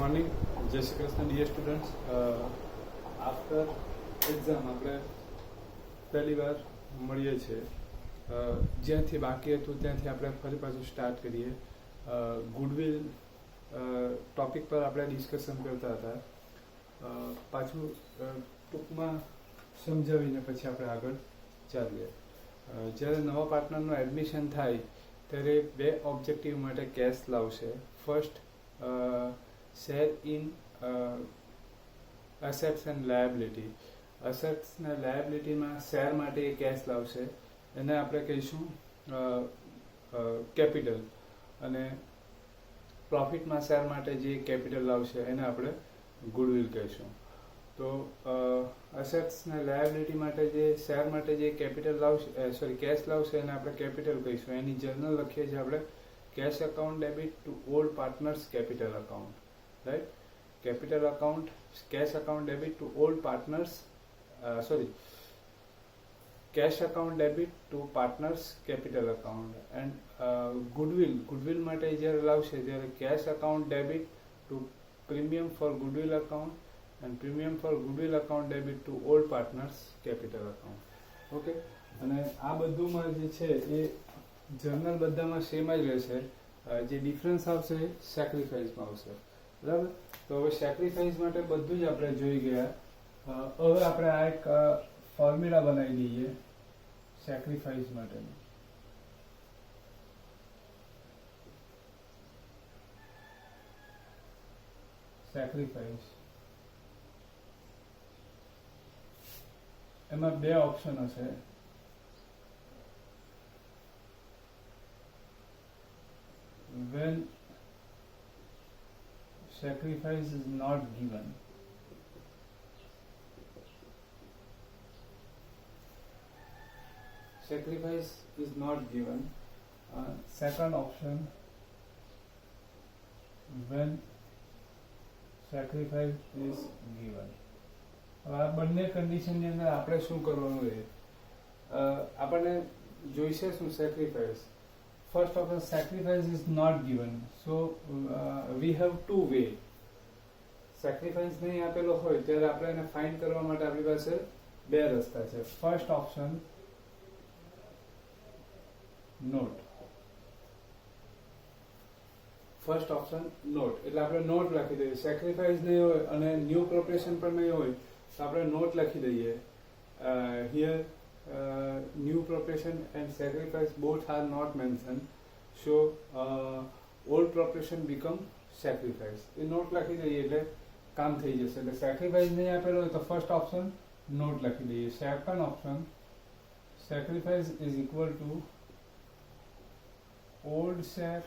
Morning, જય Shri Krishna dear students. After exam આપણે પહેલી વાર મળીએ છીએ. જ્યાંથી બાકી હતું ત્યાંથી આપણે ફરી પાછું સ્ટાર્ટ કરીએ. ગુડવિલ ટોપિક પર આપણે ડિસ્કશન કરતા હતા. પાછું ટૂંકમાં સમજાવીને પછી આપણે આગળ ચાલીએ. જ્યારે નવા પાર્ટનરનું એડમિશન થાય ત્યારે બે ઓબ્જેક્ટિવ માટે કેશ લાવશે. First, share in assets and liability. Assets અને લાયબિલિટીમાં શેર માટે એ કેશ લાવશે, એને આપણે કહીશું કેપિટલ. અને પ્રોફિટમાં શેર માટે જે કેપિટલ લાવશે એને આપણે ગુડવિલ કહીશું. તો અસેટ્સ ને લાયબિલિટી માટે જે શેર માટે જે કેપિટલ લાવશે, કેશ લાવશે એને આપણે કેપિટલ કહીશું. એની જર્નલ લખીએ છીએ આપણે cash account debit to old partners capital account. Right? Capital account, cash account debit to old partners, cash account debit to partners capital account. And goodwill માટે જ્યારે લાવશે ત્યારે cash account debit to premium for goodwill account and premium for goodwill account debit to all partners capital account. Okay, અને આ બધુંમાં જે છે એ journal બધામાં same જ રહેશે. જે ડિફરન્સ આવશે એ સેક્રિફાઈસમાં આવશે. બરાબર? તો હવે સેક્રિફાઈસ માટે બધું જ આપણે જોઈ ગયા. હવે આપણે આ એક ફોર્મ્યુલા બનાવી દઈએ સેક્રિફાઈસ માટેનું. સેક્રિફાઈસ એમાં બે ઓપ્શન હશે. when sacrifice is not given, sacrifice is not given. Second option, when sacrifice is given. આ બંને કન્ડિશનની અંદર આપણે શું કરવાનું છે? આપણને જોઈશે શું? Sacrifice. First of all, sacrifice is not given, so we have to way. Sacrifice નહીં આપેલો હોય ત્યારે આપણે એને ફાઇન્ડ કરવા માટે આપણી પાસે બે રસ્તા છે. First option, note. First option note, એટલે આપણે નોટ લખી દઈએ. સેક્રિફાઈસ નહીં હોય અને ન્યૂ પ્રોપરેશન પણ નહીં હોય તો આપણે નોટ લખી દઈએ. Here new preparation and sacrifice both are not mentioned, so old preparation become sacrifice. એ નોટ લખી દઈએ એટલે કામ થઈ જશે. એટલે સેક્રિફાઈસ નહીં આપેલો હોય તો ફર્સ્ટ ઓપ્શન નોટ લખી દઈએ. Second option, sacrifice is equal to old share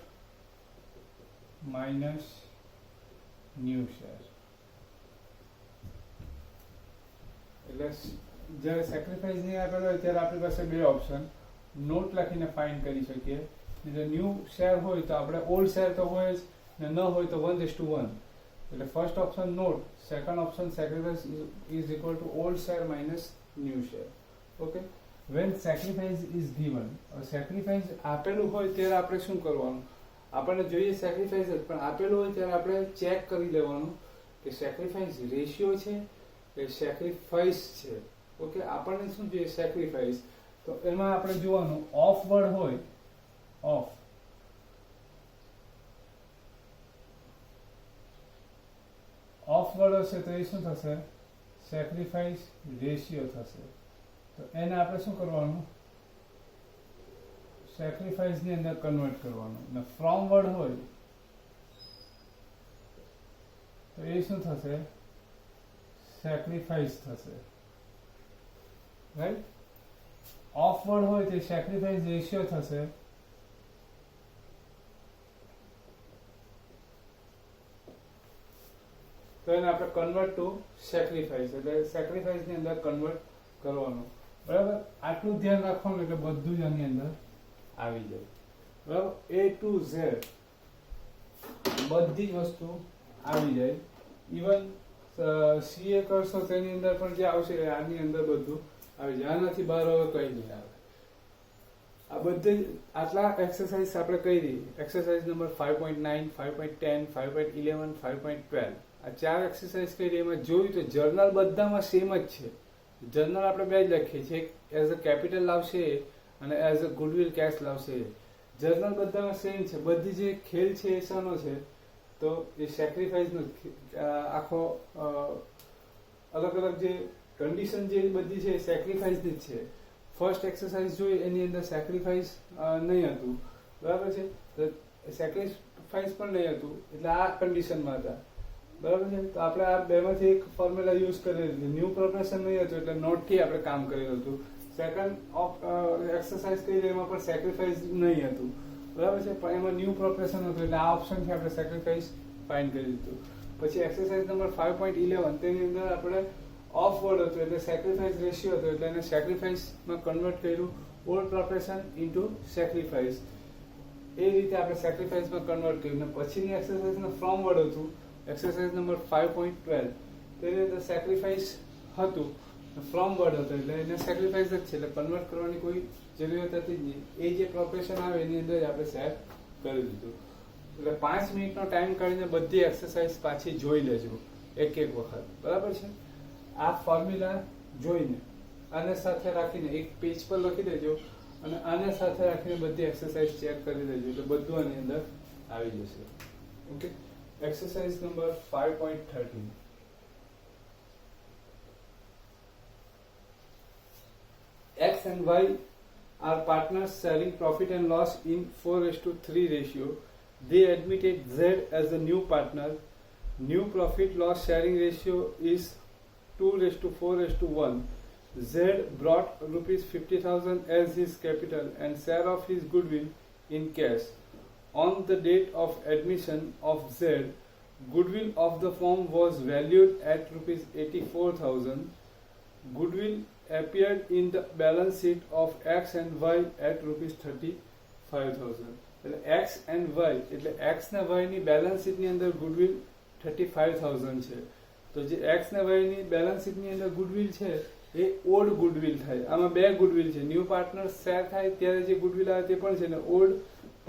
minus new share. એટલે જ્યારે સેક્રિફાઈસ નહીં આપેલો હોય ત્યારે આપણી પાસે બે ઓપ્શન, નોટ લખીને ફાઇન્ડ કરી શકીએ. જો ન્યૂ શેર હોય તો આપણે ઓલ્ડ શેર તો હોય જ, ને ન હોય તો 1:1. એટલે first option note, second option sacrifice is equal to old share minus new share. Okay, when sacrifice is given. Sacrifice આપેલું હોય ત્યારે આપણે શું કરવાનું? આપણને જોઈએ સેક્રિફાઈસ જ, પણ આપેલું હોય ત્યારે આપણે ચેક કરી લેવાનું કે સેક્રિફાઈસ રેશિયો છે કે સેક્રિફાઈસ છે. ઓકે, આપણને શું જોઈએ? સેક્રિફાઈસ. તો એમાં આપણે જોવાનું ઓફ વર્ડ હોય, ઓફ વર્ડ હશે તો એ શું થશે? સેક્રિફાઈસ રેશિયો થશે. તો એને આપણે શું કરવાનું? સેક્રિફાઈસ ની અંદર કન્વર્ટ કરવાનું. અને ફ્રોમ વર્ડ હોય તો એ શું થશે? સેક્રિફાઈસ થશે. રાઈટ? ઓફ વર્ડ હોય તો સેક્રિફાઈસ રેશિયો થશે. તો એને આપણે કન્વર્ટ ટુ સેક્રિફાઈસ, એટલે સેક્રિફાઈસ ની અંદર કન્વર્ટ કરવાનું. બરાબર? આટલું ધ્યાન રાખવાનું એટલે બધું જ આની અંદર આવી જાય. બરાબર? A to Z બધી જ વસ્તુ આવી જાય. ઇવન CA કરશો તેની અંદર પણ જે આવશે આની અંદર બધું આવી જાય. આનાથી બહાર હવે કંઈ નહીં આવે. આ બધે આટલા એક્સરસાઇઝ આપણે કરી. એક્સરસાઇઝ નંબર 5.9, 5.10, 5.11, 5.12 આ 4 એક્સરસાઇઝ કરી. એમાં જોયું તો જર્નલ બધામાં સેમ જ છે. જર્નલ આપણે બે જ લખીએ છીએ, એઝ અ કેપિટલ લાવશે અને એઝ અ ગુડવિલ કેશ લાવશે. જર્નલ બધામાં સેમ છે. બધી જે ખેલ છે એ શાનો છે? તો એ સેક્રિફાઈસનો આખો અલગ અલગ જે કન્ડિશન જે બધી છે એ સેક્રિફાઈસની જ છે. ફર્સ્ટ એક્સરસાઇઝ જોઈ એની અંદર સેક્રિફાઈસ નહીં હતું, બરાબર છે. તો સેક્રિફાઈસ પણ નહીં હતું, એટલે આ કન્ડિશનમાં હતા, બરાબર છે. તો આપણે આ બેમાંથી એક ફોર્મ્યુલા યુઝ કરી લીધી. ન્યૂ પ્રોગ્રેશન નહીં હતું એટલે નોટથી આપણે કામ કરેલું હતું. સેકન્ડ એક્સરસાઇઝ કરી એમાં પણ સેક્રિફાઈસ નહીં હતું, બરાબર છે. પણ એમાં ન્યૂ પ્રોગ્રેશન હતું એટલે આ ઓપ્શનથી આપણે સેક્રિફાઈસ ફાઇન્ડ કરી દીધું. પછી એક્સરસાઇઝ નંબર 5.11 તેની અંદર આપણે ઓફ વર્ડ હતું એટલે સેક્રિફાઈસ રેશિયો હતો એટલે એને સેક્રિફાઈસમાં કન્વર્ટ કર્યું. ઓલ્ડ પ્રોફેશન ઇન્ટુ સેક્રિફાઈસ, એ રીતે આપણે સેક્રિફાઈસમાં કન્વર્ટ કર્યું. અને પછીની એક્સરસાઇઝનું ફ્રોમ વર્ડ હતું એક્સરસાઇઝ નંબર 5.12 તેની અંદર સેક્રિફાઈસ હતું, ફ્રોમ વર્ડ હતો એટલે એને સેક્રિફાઈસ જ છે એટલે કન્વર્ટ કરવાની કોઈ જરૂરિયાત હતી જ નહીં. એ જે પ્રોફેશન આવે એની અંદર જ આપણે સેટ કરી દીધું. એટલે 5 મિનિટનો ટાઈમ કાઢીને બધી એક્સરસાઇઝ પાછી જોઈ લેજો એક એક વખત, બરાબર છે. આ ફોર્મ્યુલા જોઈને આને સાથે રાખીને એક પેજ પર લખી દેજો અને આને સાથે રાખીને બધી એક્સરસાઇઝ ચેક કરી લેજો એટલે બધું આની અંદર આવી જશે. Okay. Exercise number 5.13. X and Y are partners sharing profit and loss in 4:3 ratio. They admitted Z as a new partner. New profit loss sharing ratio is 2:4:1. Z brought rupees 50,000 as his capital and share of his goodwill in cash. On the date of admission of Z, goodwill of the firm was valued at rupees 84,000. Goodwill appeared in the balance sheet of X and Y at rupees 35,000. એટલે X and Y એટલે X ને Y ની balance sheet ની અંદર goodwill 35,000 છે. તો જે X ને Y ની બેલેન્સ શીટ ની અંદર ગુડવિલ છે એ ઓલ્ડ ગુડવિલ થાય. આમાં બે ગુડવિલ છે. ન્યૂ પાર્ટનર શેર થાય ત્યારે જે ગુડવિલ આવે તે પણ છે ને ઓલ્ડ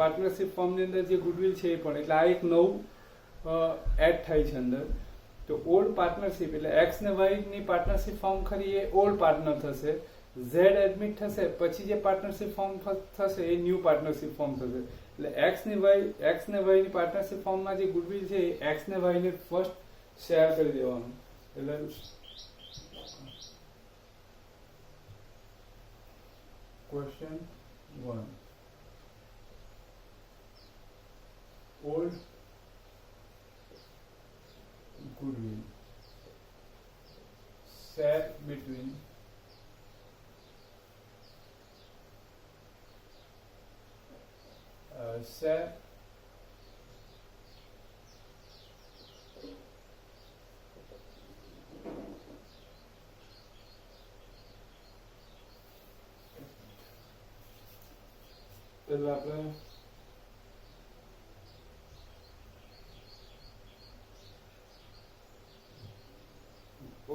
પાર્ટનરશિપ ફોર્મની અંદર જે ગુડવિલ છે એ પણ. એટલે આ એક નવું એડ થાય છે અંદર. તો ઓલ્ડ પાર્ટનરશિપ એટલે એક્સ ને વાય ની પાર્ટનરશિપ ફોર્મ ખરી એ ઓલ્ડ પાર્ટનર થશે. ઝેડ એડમિટ થશે પછી જે પાર્ટનરશિપ ફોર્મ થશે એ ન્યૂ પાર્ટનરશિપ ફોર્મ થશે. એટલે એક્સ ને વાય ની પાર્ટનરશિપ ફોર્મમાં જે ગુડવિલ છે એ એક્સ ને વાય ને ફર્સ્ટ શેર કરી દેવાનું. એટલે question 1, old goodwill share between share પેલા આપણે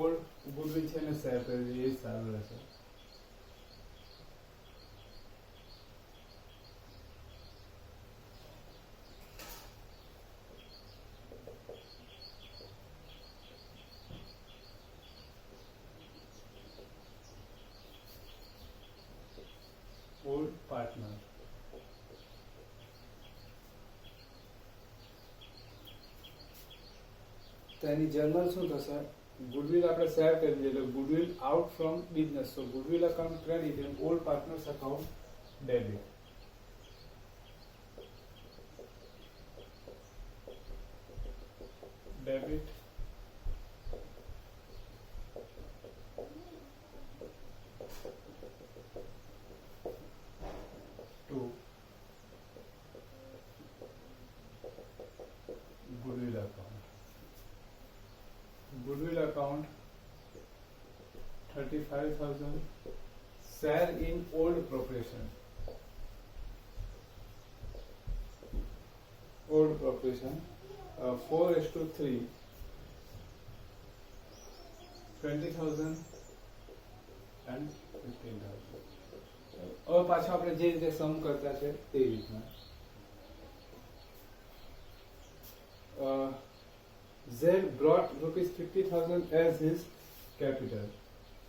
ઓલ્ડ ગુડવિલ છે ને શેર કરી એ સારું રહેશે. ઓલ્ડ પાર્ટનર તો એની જર્નલ શું થશે? ગુડવિલ આપણે શેર કરી દઈએ એટલે ગુડવિલ આઉટ ફ્રોમ બિઝનેસ. તો goodwill account credit and old partners account debit. Debit to goodwill account. Goodwill account 35,000. Share in old proportion. Old proportion 4:3. 20,000 and 15,000. હવે પાછો આપણે જે રીતે સમ કરતા છે તે રીતના Z brought ₹50,000 as his capital.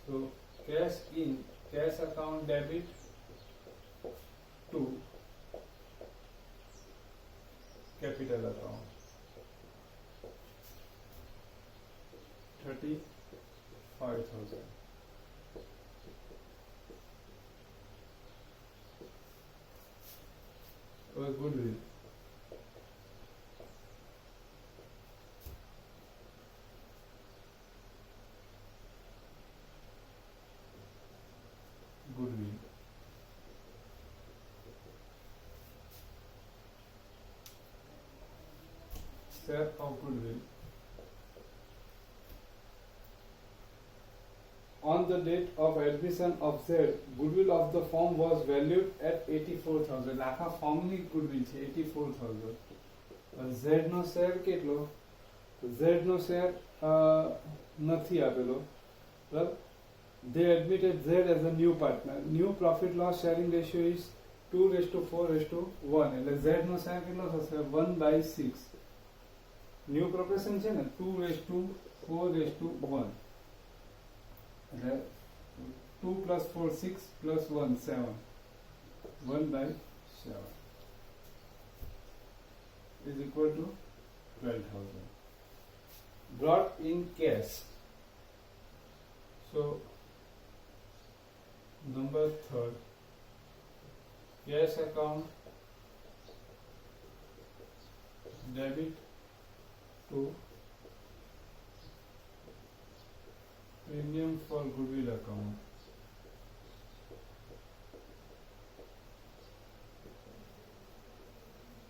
So cash in, cash account debit to capital account 35,000. Goodwill. Goodwill. Share of goodwill. On the date of admission of Z, goodwill of the firm was valued at 84,000. આખા ફર્મની goodwill છે 84,000. Z નો share કેટલો? Z નો share નથી આપેલો. બરાબર? They admitted Z as a new partner. New profit loss sharing ratio is 2:4:1. એટલે Z નો share કેટલો થશે? 1/6. New proportion છે ને 2:4:1. એટલે 2 + 4 6 + 1 7. 1/7 is equal to 12,000. Brought in cash. So number 3rd, cash account debit to premium for goodwill account.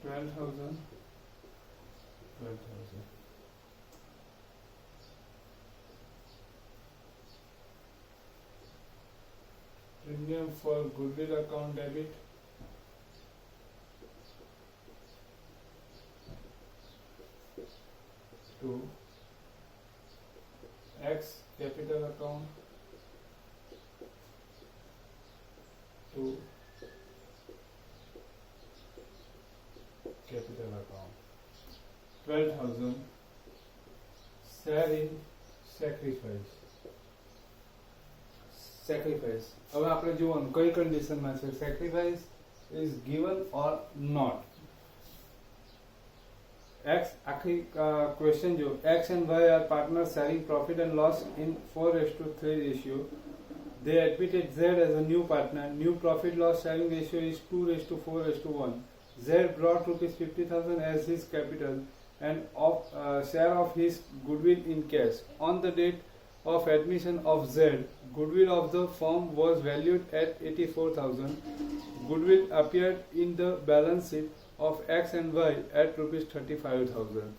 $12,000. Premium for goodwill account debit to X capital account to capital account. 12,000. Share in sacrifice. Sacrifice. હવે આપણે જોવાનું કઈ કન્ડિશનમાં છે. Sacrifice is given or not. X આખી question જો X and Y are partners sharing profit and loss in 4:3 ratio. They admitted Z as a new partner. New profit loss sharing ratio is 2:4:1. Z brought ₹50,000 as his capital and share of his goodwill in cash. On the date of admission of Z, goodwill of the firm was valued at 84,000. Goodwill appeared in the balance sheet of X and Y at ₹35,000.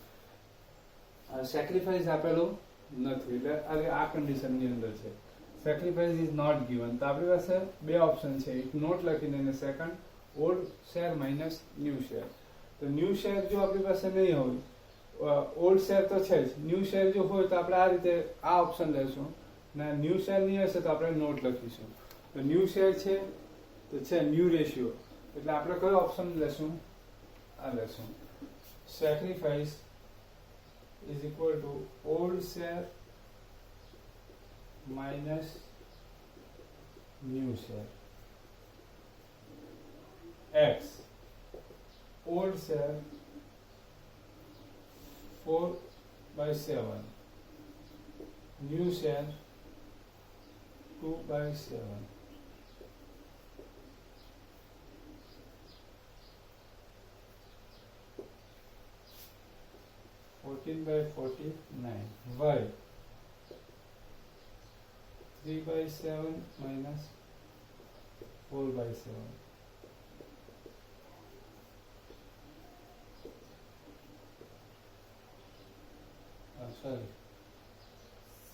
Sacrifice આપેલો નથી એટલે આ કન્ડિશનની અંદર છે. Sacrifice is not given. તો આપણી પાસે બે ઓપ્શન છે, એક નોટ લખીને અને second old share minus new share. તો ન્યૂ શેર જો આપણી પાસે નહીં હોય, ઓલ્ડ શેર તો છે જ, ન્યૂ શેર જો હોય તો આપણે આ રીતે આ ઓપ્શન લેશું, ને ન્યૂ શેર નહીં હશે તો આપણે નોટ લખીશું. તો ન્યૂ શેર છે તો છે ન્યૂ રેશિયો, એટલે આપણે કયો ઓપ્શન લેશું? આ લેશું. Sacrifice is equal to old share minus new share. X old share 4/7, new share 2/7. (14/49). Y 3/7 minus 4/7. Sorry,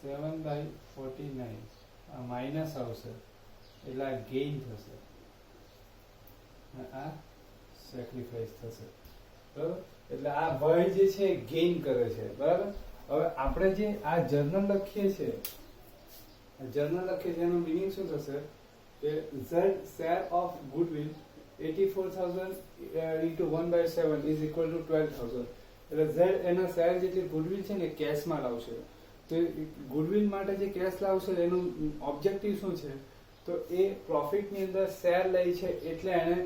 7/49 minus આવશે એટલે આ ગેઇન થશે, આ સેક્રિફાઈસ થશે. બરાબર? એટલે આ વય જે છે ગેઇન કરે છે. બરાબર? હવે આપણે જે આ જર્નલ લખીએ છીએ એનું મિનિંગ શું થશે કે z share of goodwill 84,000 into 1/7 is equal to 12,000. એટલે z એના શેર જેટલી ગુડવિલ છે ને કેશમાં લાવશે. તો ગુડવિલ માટે જે કેશ લાવશે એનું ઓબ્જેક્ટિવ શું છે? તો એ પ્રોફિટની અંદર શેર લે છે એટલે એને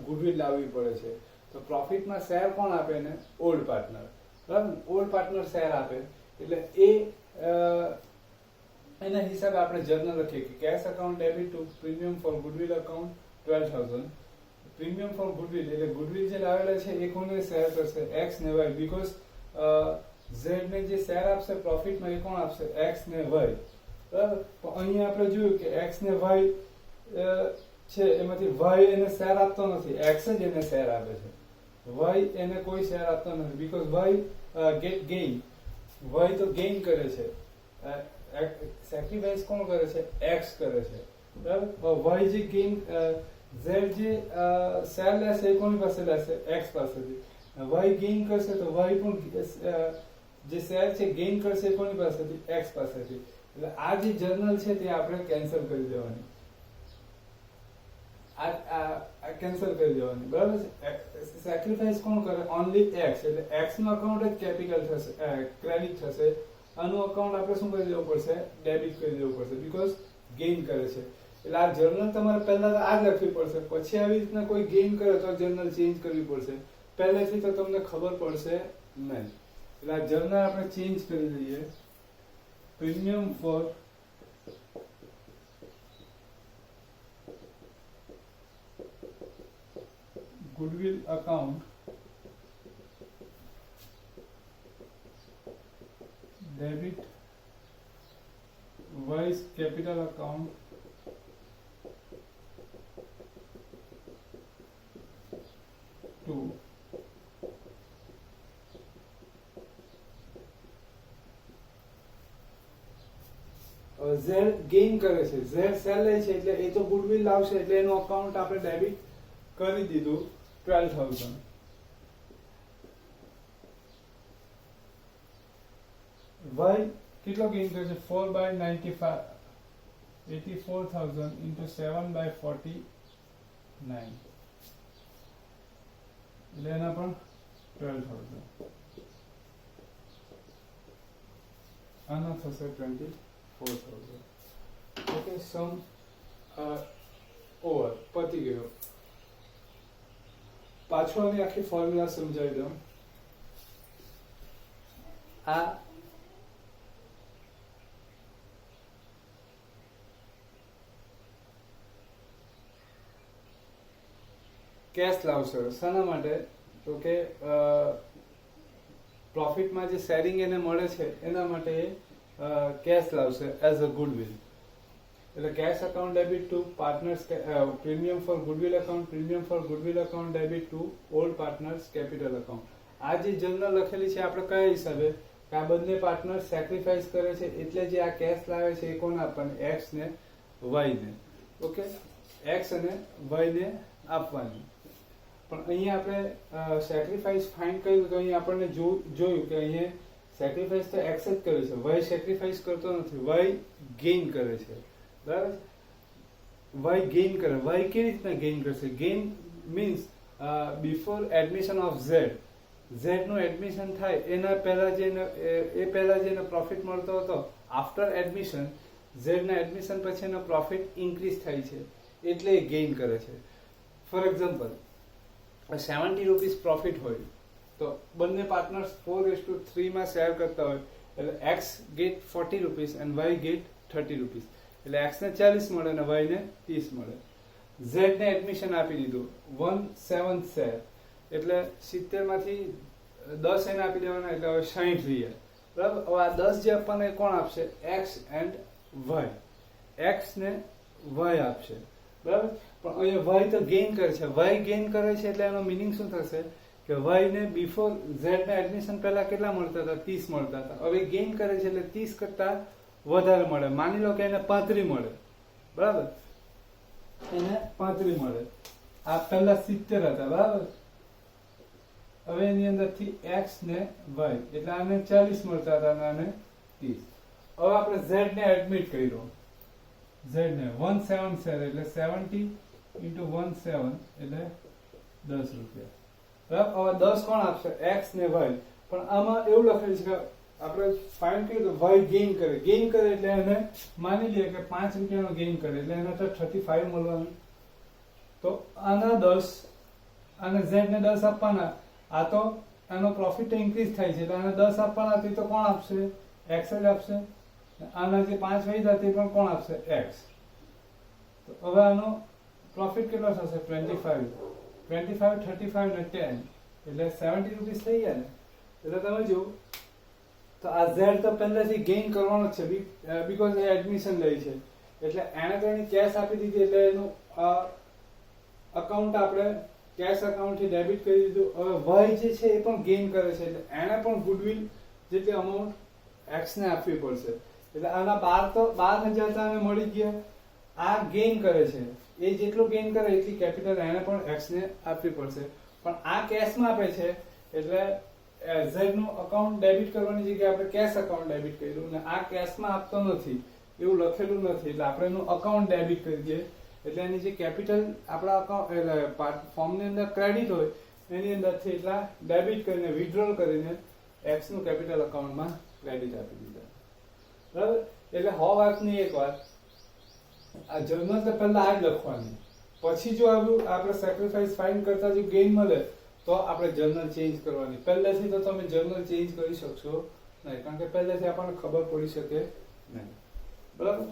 ગુડવિલ લાવવી પડે છે. તો પ્રોફિટમાં શેર કોણ આપે ને? Old partner. બરાબર, ઓલ્ડ પાર્ટનર શેર આપે એટલે એ એના હિસાબે આપણે જર્નલ લખીએ કે cash account debit to premium for goodwill account 12,000. Premium for goodwill એટલે ગુડવિલ જે લાવેલા છે એ કોને શેર કરશે? એક્સ ને વાય. બીકોઝ ઝેડ ને જે શેર આપશે પ્રોફિટમાં એ કોણ આપશે? એક્સ ને વાય. બરાબર, તો અહીંયા આપણે જોયું કે એક્સ ને વાય છે એમાંથી વાય એને શેર આપતો નથી, એક્સ જ એને શેર આપે છે. વાય એને કોઈ શેર આપતો નથી because Y get gain. Y તો ગેઇન કરે છે, સેક્રિફાઈસ કોણ કરે છે? એક્સ કરે છે. બરાબર, વાય જે ગેઇન ઝેડ જે શેર લેશે એ કોની પાસે લેશે? એક્સ પાસેથી. વાય ગેઇન કરશે તો વાય પણ જે શેર છે ગેઇન કરશે એ કોની પાસેથી? એક્સ પાસેથી. એટલે આ જે જર્નલ છે તે આપણે કેન્સલ કરી દેવાની. આ કેન્સલ કરી દેવાની. બરાબર છે. સેક્રિફાઈસ કોણ કરે? Only x. એટલે એક્સ નું અકાઉન્ટ જ કેપિટલ થશે, ક્રેડિટ થશે. આનું અકાઉન્ટ આપણે શું કરી દેવું પડશે? ડેબિટ કરી દેવું પડશે બીકોઝ ગેઇન કરે છે. એટલે આ જર્નલ તમારે પહેલા આ જ લખવી પડશે, પછી આવી રીતના કોઈ ગેઇન કરે તો જર્નલ ચેન્જ કરવી પડશે. પહેલેથી તો તમને ખબર પડશે નહીં. એટલે આ જર્નલ આપણે ચેન્જ કરી દઈએ. Premium for goodwill account debit Y's capital account to Z gain કરે છે, ઝેડ સેલ લે છે એટલે એ તો ગુડવિલ લાવશે એટલે એનું અકાઉન્ટ આપણે ડેબિટ કરી દીધું 12,000. વાય કેટલો ગેઇન કરે છે? 4/95, 84,000 into 7/49 એટલે એના પણ 12,000. આના થશે 24,000. ઓકે, સમ ઓવર, પતી ગયો. પાછો આની આખી ફોર્મ્યુલા સમજાવી દઉં. આ કેશ લાવશે. શાના માટે? તો કે પ્રોફિટમાં જે શેરિંગ એને મળે છે એના માટે કેશ લાવશે એઝ અ ગુડવિલ. એટલે cash account debit to partners, premium for goodwill account, premium for goodwill account debit to old partners capital account. આ જે જર્નલ લખેલી છે આપણે કયા હિસાબે? કે આ બંને પાર્ટનર સેક્રિફાઈસ કરે છે એટલે જે આ કેશ લાવે છે એ કોને આપવાની? એક્સ ને વાય ને. ઓકે, એક્સ અને વાય ને આપવાની. પણ અહીંયા આપણે સેક્રિફાઈસ ફાઇન્ડ કર્યું તો અહીંયા આપણને જોયું કે અહીંયા સેક્રિફાઈસ તો એક્સ જ કરે છે, વાય સેક્રિફાઈસ કરતો નથી, વાય ગેઇન કરે છે. બરાબર, વાય ગેઇન કરે. વાય કેવી રીતના ગેઇન કરશે? Gain means before admission of Z. Z નું એડમિશન થાય એના પહેલા જે પહેલા જે પ્રોફિટ મળતો હતો, આફ્ટર એડમિશન ઝેડ ના એડમિશન પછી એનો પ્રોફિટ ઇન્ક્રીઝ થાય છે એટલે એ ગેઇન કરે છે. ફોર એક્ઝામ્પલ 70 રૂપીસ પ્રોફિટ હોય તો બંને પાર્ટનર્સ 4:3 માં શેર કરતા હોય એટલે X get 40 rupees and Y get 30 rupees. એટલે એક્સ ને 40 મળે અને વાય ને 30 મળે. ઝેડ ને એડમિશન આપી દીધું 1/7 શેર એટલે 70 માંથી 10 એને આપી દેવાના એટલે હવે 60 રહ્યા. બરાબર, હવે આ 10 જે આપણને કોણ આપશે? X and Y. એક્સ ને વાય આપશે. બરાબર, પણ અહીંયા વાય તો ગેઇન કરે છે. વાય ગેઇન કરે છે એટલે એનો મિનિંગ શું થશે? કે વાય ને બિફોર ઝેડ ના એડમિશન પહેલા કેટલા મળતા હતા? 30 મળતા હતા. હવે ગેઇન કરે છે એટલે 30 કરતા વધારે મળે. માની લો કે એને 35 મળે. બરાબર, એને 35 મળે. આ પહેલા 70 હતા. બરાબર, હવે એની અંદરથી એક્સ ને વાય એટલે આને 40 મળતા હતા અને આને 30. હવે આપણે ઝેડ ને એડમિટ કર્યો. Z ને 17 શેર એટલે 70 into 17 એટલે 10 રૂપિયા. બરાબર. હવે 10 કોણ આપશે? X ને Y. પણ આમાં એવું લખેલું છે કે આપણે ફાઇન્ડ કર્યું તો Y ગેઇન કરે એટલે એને માની લઈએ કે 5 રૂપિયાનો ગેઇન કરે એટલે એને તો 35 મળવાનું. તો આના 10 અને Z ને 10 આપવાના. આ તો આનો પ્રોફિટ ઇન્ક્રીઝ થાય છે એટલે આને 10 આપવાના હતી તો કોણ આપશે? X જ આપશે. આના જે 5 વધ્યા તે પણ કોણ આપશે? X. તો હવે આનો પ્રોફિટ કેટલો થશે? 25, 35 ને 10 એટલે 70 રૂપીસ થઈ ગયા ને. એટલે તમે જુઓ તો આ Z તો પહેલાથી ગેઇન કરવાનો જ છે બીકોઝ એ એડમિશન લે છે એટલે એને તો એની કેશ આપી દીધી એટલે એનું અકાઉન્ટ આપણે કેશ અકાઉન્ટ થી ડેબિટ કરી દીધું. હવે Y જે છે એ પણ ગેઇન કરે છે એટલે એને પણ ગુડવિલ જેટલી અમાઉન્ટ X ને આપવી પડશે. એટલે આના 12,000 તો આને મળી ગયા. આ ગેઇન કરે છે એ જેટલું ગેઇન કરે એટલી કેપિટલ એને પણ X ને આપવી પડશે. પણ આ કેશમાં આપે છે એટલે Z નું અકાઉન્ટ ડેબિટ કરવાની જગ્યાએ આપણે કેશ અકાઉન્ટ ડેબિટ કર્યું અને આ કેશમાં આપતો નથી એવું લખેલું નથી એટલે આપણે એનું અકાઉન્ટ ડેબિટ કરી દઈએ એટલે એની જે કેપિટલ આપણા અકાઉન્ટ એટલે ફોર્મની અંદર ક્રેડિટ હોય એની અંદરથી એટલા ડેબિટ કરીને વિથડ્રોલ કરીને X નું કેપિટલ અકાઉન્ટમાં ક્રેડિટ આપી દીધા. બરાબર. એટલે વાતની એક વાત આ જર્નલ તો પહેલા આ જ લખવાની. પછી જો આપણે સેક્રિફાઈસ ફાઇન્ડ કરતા જો ગેઇન મળે તો આપણે જર્નલ ચેન્જ કરવાની. પહેલેથી તો તમે જર્નલ ચેન્જ કરી શકશો નહીં કારણ કે પહેલેથી આપણને ખબર પડી શકે નહીં. બરાબર.